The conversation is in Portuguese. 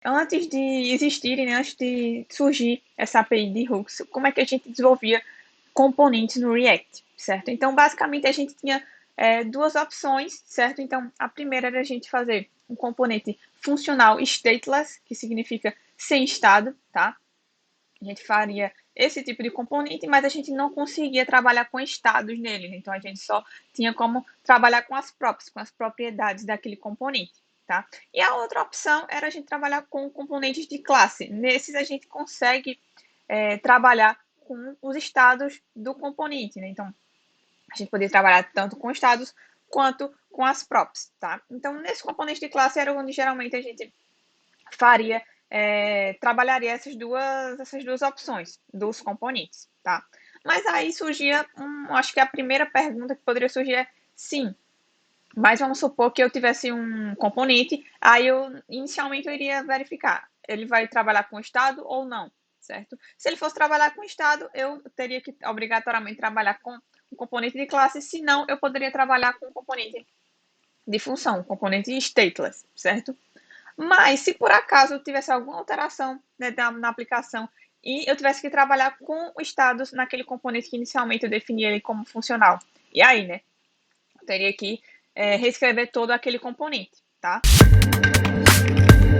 Antes de existirem, né, antes de surgir essa API de hooks, como é que a gente desenvolvia componentes no React, certo? Então, basicamente, a gente tinha duas opções, certo? Então, a primeira era a gente fazer um componente funcional stateless, que significa sem estado, tá? A gente faria esse tipo de componente, mas a gente não conseguia trabalhar com estados nele, né? Então a gente só tinha como trabalhar com as props, com as propriedades daquele componente, tá? E a outra opção era a gente trabalhar com componentes de classe. Nesses a gente consegue trabalhar com os estados do componente, né? Então a gente poderia trabalhar tanto com estados quanto com as props, tá? Então nesse componente de classe era onde geralmente a gente faria, trabalharia essas duas opções dos componentes, tá? Mas aí surgia, acho que a primeira pergunta que poderia surgir é, sim, mas vamos supor que eu tivesse um componente, aí inicialmente eu iria verificar, ele vai trabalhar com estado ou não, certo? Se ele fosse trabalhar com estado, eu teria que obrigatoriamente trabalhar com um componente de classe, senão eu poderia trabalhar com um componente de função, um componente stateless, certo? Mas se por acaso eu tivesse alguma alteração, né, na aplicação e eu tivesse que trabalhar com o status naquele componente que inicialmente eu defini ele como funcional. E aí, né? Eu teria que reescrever todo aquele componente, tá?